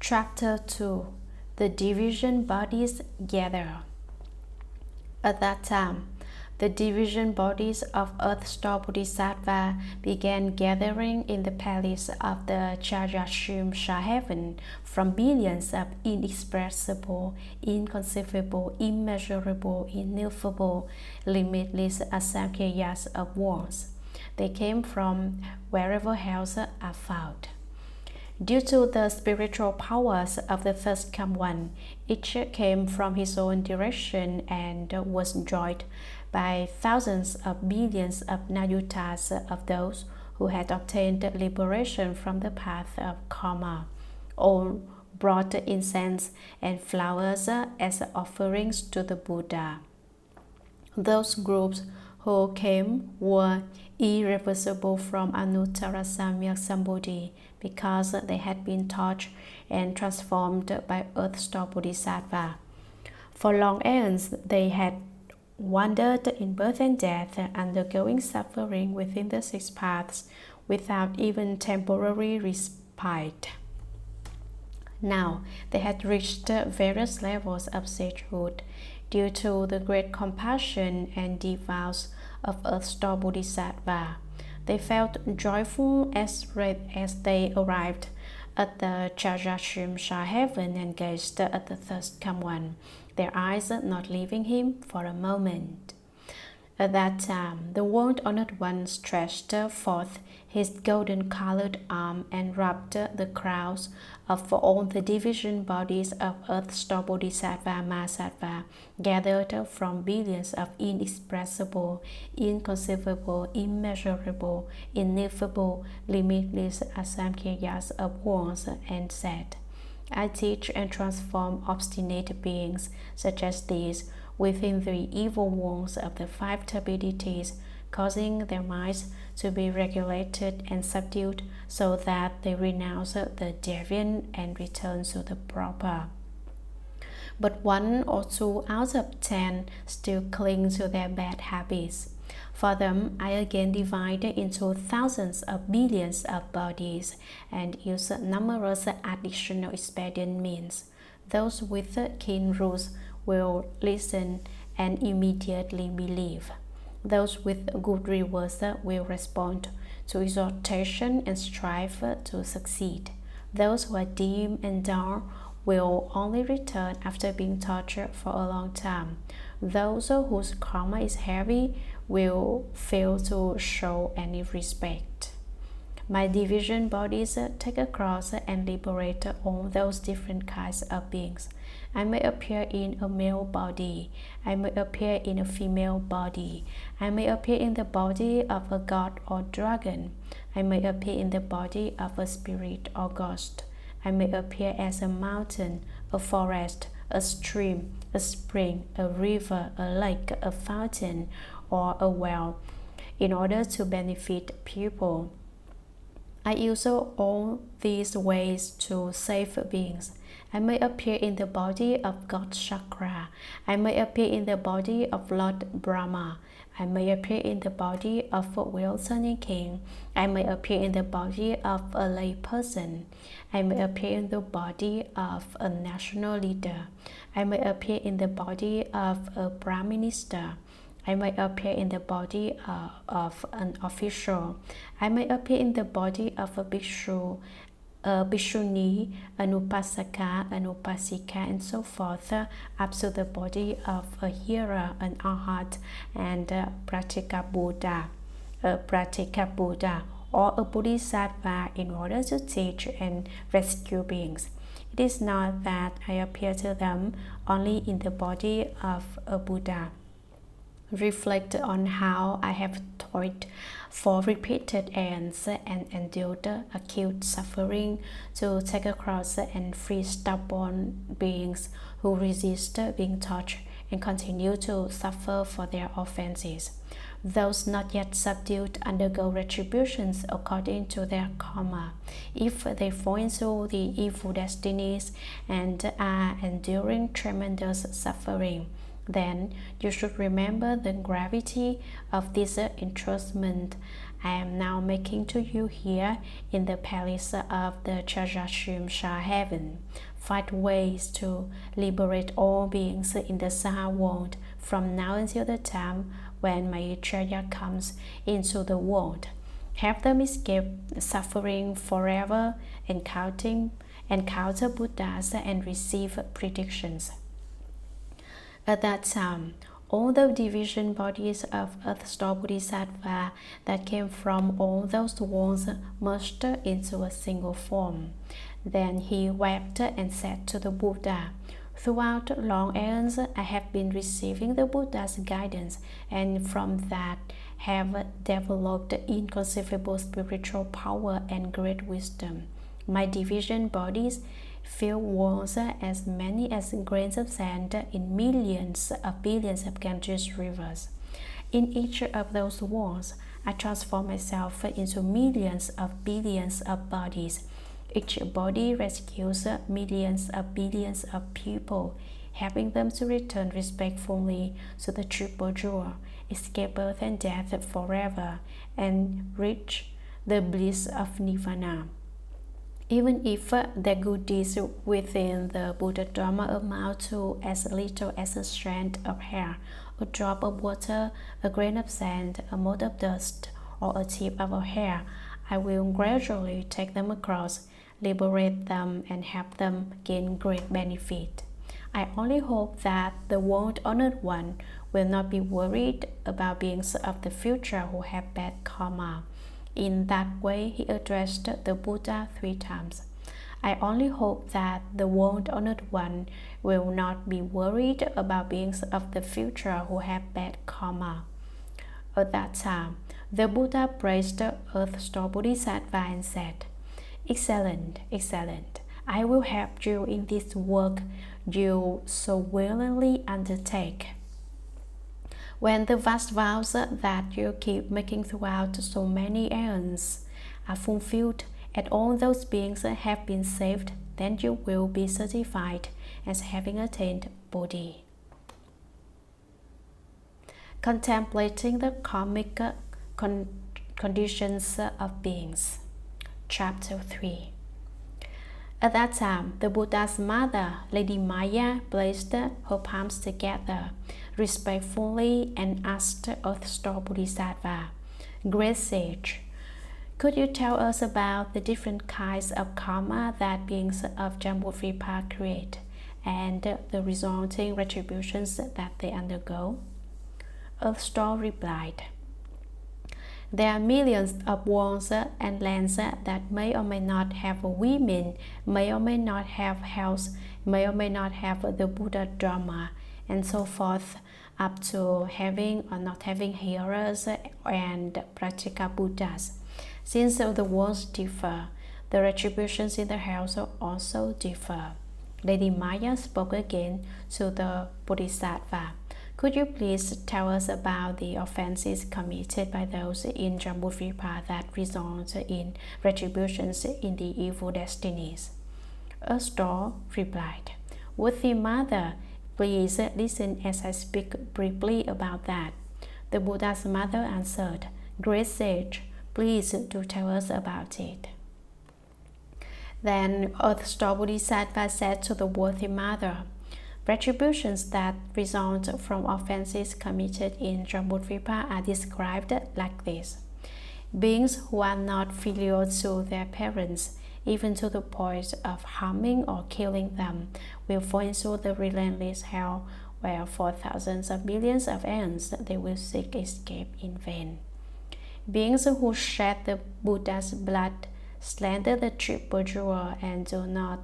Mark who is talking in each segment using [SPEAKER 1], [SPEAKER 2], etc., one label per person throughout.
[SPEAKER 1] Chapter 2. The division bodies gather. At that time, the division bodies of earth-store Bodhisattva began gathering in the palace of the Trayastrimsha Heaven from billions of inexpressible, inconceivable, immeasurable, ineffable, limitless samkhya's of worlds. They came from wherever else are found. Due to the spiritual powers of the first come one, each came from his own direction and was joined by thousands of billions of nayutas of those who had obtained liberation from the path of karma. All brought incense and flowers as offerings to the Buddha. Those groups who came were irreversible from Anuttara Samyak Sambodhi because they had been touched and transformed by earth-store Bodhisattva. For long aeons they had wandered in birth and death, undergoing suffering within the six paths without even temporary respite. Now they had reached various levels of sagehood due to the great compassion and deep vows of earth-store Bodhisattva. They felt joyful as they arrived at the Trayastrimsha Heaven and gazed at the first come one, their eyes not leaving him for a moment. At that time, the world-honored one stretched forth his golden-colored arm and rubbed the crowns of all the division bodies of earth-store Bodhisattva Mahasattva, gathered from billions of inexpressible, inconceivable, immeasurable, ineffable, limitless samkhya's of worlds, and said, I teach and transform obstinate beings such as these within the evil worlds of the Five Turbidities, causing their minds to be regulated and subdued so that they renounce the deviant and return to the proper. But 1 or 2 out of 10 still cling to their bad habits. For them, I again divide into thousands of billions of bodies and use numerous additional expedient means. Those with keen rules will listen and immediately believe. Those with good rewards will respond to exhortation and strive to succeed. Those who are dim and dull will only return after being tortured for a long time. Those whose karma is heavy will fail to show any respect. My division bodies take across and liberate all those different kinds of beings. I may appear in a male body. I may appear in a female body. I may appear in the body of a god or dragon. I may appear in the body of a spirit or ghost. I may appear as a mountain, a forest, a stream, a spring, a river, a lake, a fountain, or a well, in order to benefit people. I use all these ways to save beings. I may appear in the body of God Chakra. I may appear in the body of Lord Brahma. I may appear in the body of a well-turning king. I may appear in the body of a lay person. I may appear in the body of a national leader. I may appear in the body of a prime minister. I may appear in the body of an official. I may appear in the body of a bhikshu, a bhikshuni, an upasaka, an upasika, and so forth, up to the body of a hearer, an arhat, and a pratika Buddha, or a Bodhisattva, in order to teach and rescue beings. It is not that I appear to them only in the body of a Buddha. Reflect on how I have toiled for repeated ends and endured acute suffering to take across and free stubborn beings who resist being touched and continue to suffer for their offenses. Those not yet subdued undergo retributions according to their karma. If they fall into the evil destinies and are enduring tremendous suffering, then you should remember the gravity of this entrustment I am now making to you here in the palace of the Trayastrimsha Heaven. 5 ways to liberate all beings in the Saha world from now until the time when Maitreya comes into the world. Help them escape suffering forever, encounter Buddhas, and receive predictions. At that time, all the division bodies of Earth-Star Bodhisattva that came from all those worlds merged into a single form. Then he wept and said to the Buddha, "Throughout long aeons, I have been receiving the Buddha's guidance, and from that have developed inconceivable spiritual power and great wisdom. My division bodies fill worlds as many as grains of sand in millions of billions of Ganges rivers. In each of those worlds, I transform myself into millions of billions of bodies. Each body rescues millions of billions of people, helping them to return respectfully to the Triple Jewel, escape birth and death forever, and reach the bliss of Nirvana. Even if their good deeds within the Buddha Dharma amount to as little as a strand of hair, a drop of water, a grain of sand, a mote of dust, or a tip of a hair, I will gradually take them across, liberate them, and help them gain great benefit. I only hope that the world-honored one will not be worried about beings of the future who have bad karma." In that way, he addressed the Buddha 3 times. I only hope that the world-honored one will not be worried about beings of the future who have bad karma. At that time, the Buddha praised the Earth-Star Bodhisattva and said, "Excellent, excellent. I will help you in this work you so willingly undertake. When the vast vows that you keep making throughout so many aeons are fulfilled and all those beings have been saved, then you will be certified as having attained Bodhi." Contemplating the karmic conditions of beings. Chapter 3. At that time, the Buddha's mother, Lady Maya, placed her palms together respectfully and asked Earth-Star Bodhisattva, "Great sage, could you tell us about the different kinds of karma that beings of Jambudvipa create and the resulting retributions that they undergo?" Earth-Star replied, "There are millions of worlds and lands that may or may not have women, may or may not have health, may or may not have the Buddha Dharma, and so forth, up to having or not having hearers and practical Buddhas. Since the worlds differ, the retributions in the hells also differ." Lady Maya spoke again to the Bodhisattva, "Could you please tell us about the offenses committed by those in Jambudvipa that result in retributions in the evil destinies?" Earth-Star replied, "Worthy Mother, please listen as I speak briefly about that." The Buddha's mother answered, "Great sage, please do tell us about it." Then Earth-Star Bodhisattva said to the worthy mother, "Retributions that result from offenses committed in Jambudvipa are described like this. Beings who are not filial to their parents, even to the point of harming or killing them, will fall into the relentless hell, where for thousands of billions of aeons they will seek escape in vain. Beings who shed the Buddha's blood, slander the Triple Jewel, and do not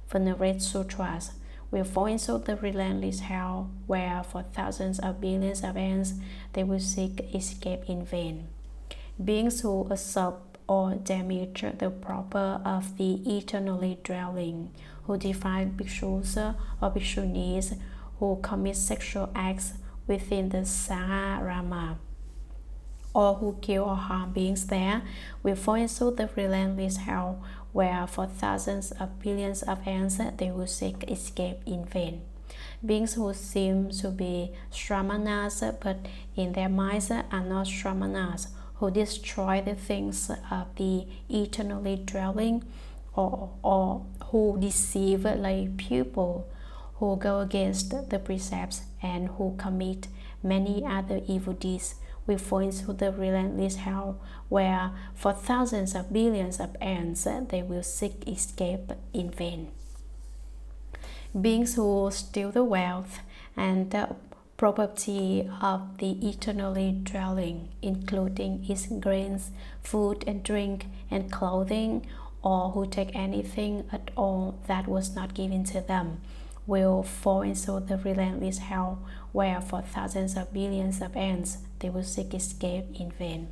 [SPEAKER 1] venerate sutras, will fall into the relentless hell, where for thousands of billions of aeons they will seek escape in vain. Beings who usurp or damage the proper of the eternally dwelling, who defile bhikshus or bhikshunis, who commit sexual acts within the Sangha, or who kill or harm beings there, will fall into the relentless hell, where for thousands of billions of aeons they will seek escape in vain. Beings who seem to be Shramanas but in their minds are not Shramanas, who destroy the things of the eternally dwelling, or who deceive lay people, who go against the precepts, and who commit many other evil deeds will fall into the relentless hell, where for thousands of billions of aeons they will seek escape in vain. Beings who steal the wealth and the property of the eternally dwelling, including its grains, food and drink, and clothing, or who take anything at all that was not given to them, will fall into the relentless hell, where for thousands of billions of aeons they will seek escape in vain.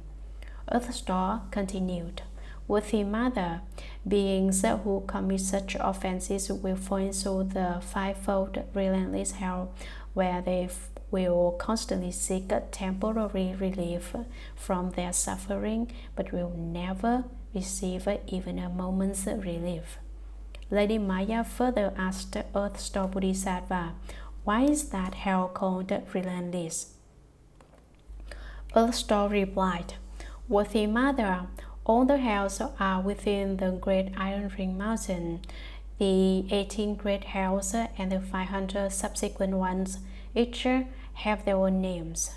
[SPEAKER 1] Earth Star continued, Worthy Mother, beings who commit such offenses will fall into the fivefold relentless hell, where they will constantly seek a temporary relief from their suffering, but will never receive even a moment's relief. Lady Maya further asked Earth Star Bodhisattva, why is that hell called relentless? Earth Star replied, Worthy Mother, all the hells are within the Great Iron Ring Mountain. The 18 great hells and the 500 subsequent ones each have their own names.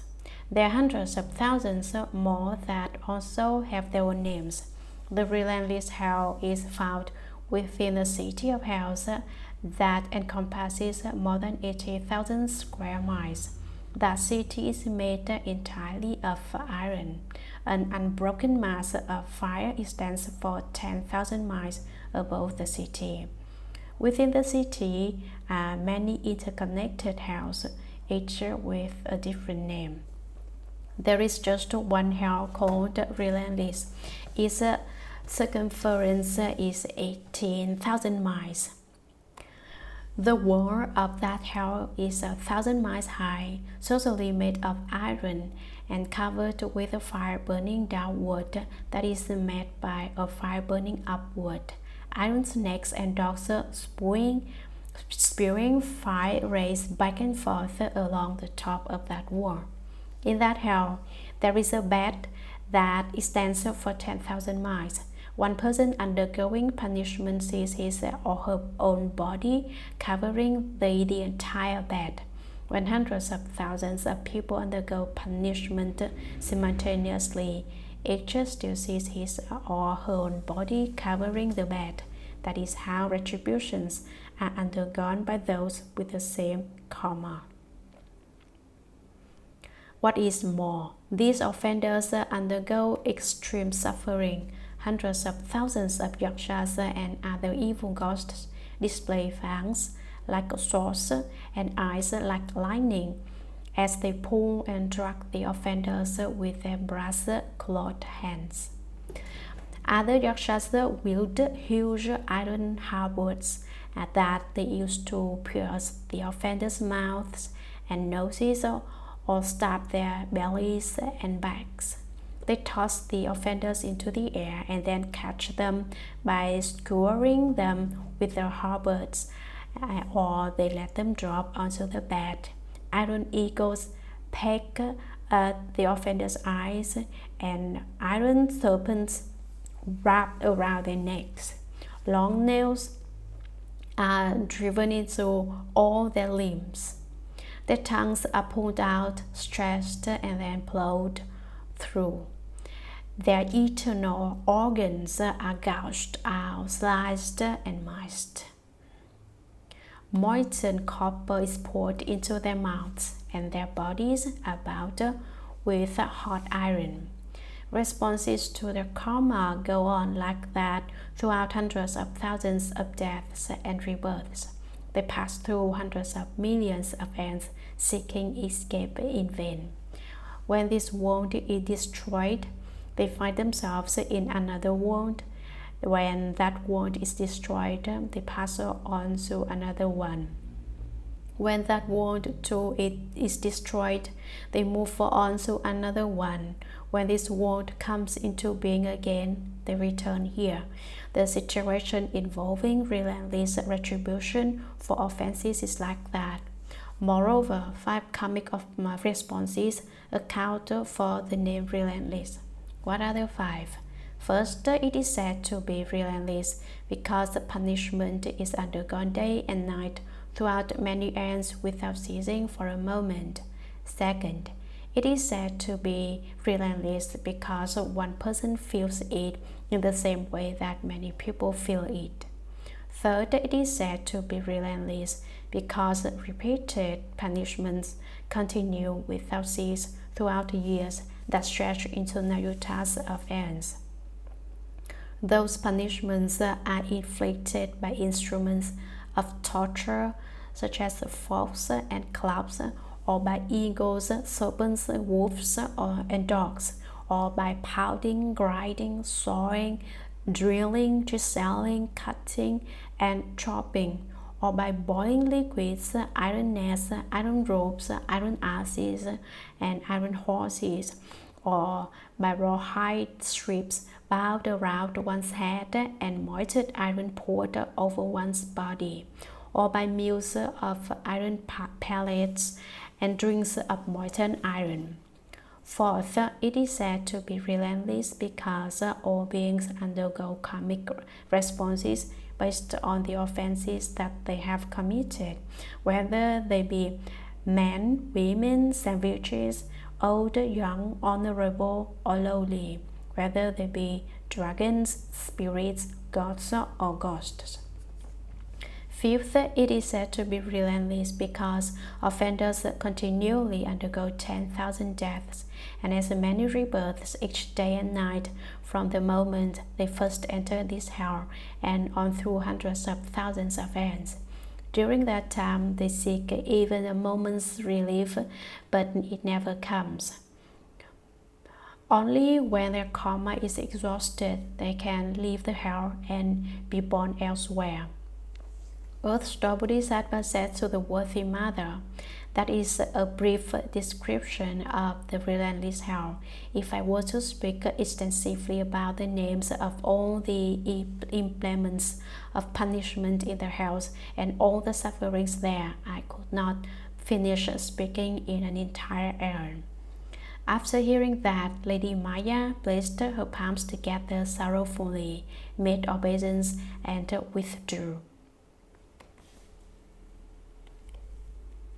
[SPEAKER 1] There are hundreds of thousands more that also have their own names. The relentless hell is found within the city of hells that encompasses more than 80,000 square miles. That city is made entirely of iron. An unbroken mass of fire extends for 10,000 miles above the city. Within the city are many interconnected hells, each with a different name. There is just one hell called relentless. Its circumference is 18,000 miles. The wall of that hell is 1,000 miles high, totally made of iron, and covered with a fire burning downward that is made by a fire burning upward. Iron snakes and dogs spewing fire rays back and forth along the top of that wall. In that hell, there is a bed that extends for 10,000 miles. One person undergoing punishment sees his or her own body covering the entire bed. When hundreds of thousands of people undergo punishment simultaneously, each still sees his or her own body covering the bed. That is how retributions are undergone by those with the same karma. What is more, these offenders undergo extreme suffering. Hundreds of thousands of yakshas and other evil ghosts display fangs like swords and eyes like lightning as they pull and drag the offenders with their brass-clawed hands. Other yakshas wield huge iron halberds that they use to pierce the offenders' mouths and noses or stab their bellies and backs. They toss the offenders into the air and then catch them by skewering them with their halberds, or they let them drop onto the bed. Iron eagles peck at the offenders' eyes, and iron serpents wrap around their necks. Long nails are driven into all their limbs. Their tongues are pulled out, stretched, and then plowed through. Their internal organs are gouged out, sliced, and mashed. Molten copper is poured into their mouths, and their bodies are bound with hot iron. Responses to their karma go on like that throughout hundreds of thousands of deaths and rebirths. They pass through hundreds of millions of ends seeking escape in vain. When this world is destroyed, they find themselves in another world. When that world is destroyed, they pass on to another one. When that world too is destroyed, they move on to another one. When this world comes into being again, they return here. The situation involving relentless retribution for offenses is like that. Moreover, 5 karmic responses account for the name relentless. What are the 5? First, it is said to be relentless because the punishment is undergone day and night throughout many aeons without ceasing for a moment. Second, it is said to be relentless because one person feels it in the same way that many people feel it. Third, it is said to be relentless because repeated punishments continue without cease throughout years that stretch into nayutas of aeons. Those punishments are inflicted by instruments of torture such as forks and clubs, or by eagles, serpents, wolves, and dogs, or by pounding, grinding, sawing, drilling, chiseling, cutting, and chopping, or by boiling liquids, iron nets, iron ropes, iron asses, and iron horses, or by rawhide strips bound around one's head and molten iron poured over one's body, or by meals of iron pellets and drinks of molten iron. Fourth, it is said to be relentless because all beings undergo karmic responses based on the offenses that they have committed, whether they be men, women, savages, old, young, honorable, or lowly, whether they be dragons, spirits, gods, or ghosts. Fifth, it is said to be relentless because offenders continually undergo 10,000 deaths and as many rebirths each day and night from the moment they first enter this hell and on through hundreds of thousands of aeons. During that time, they seek even a moment's relief, but it never comes. Only when their karma is exhausted, they can leave the hell and be born elsewhere. Earth-star Bodhisattva said to the worthy mother, "That is a brief description of the relentless hell. If I were to speak extensively about the names of all the implements of punishment in the hells and all the sufferings there, I could not finish speaking in an entire aeon." After hearing that, Lady Maya placed her palms together sorrowfully, made obeisance, and withdrew.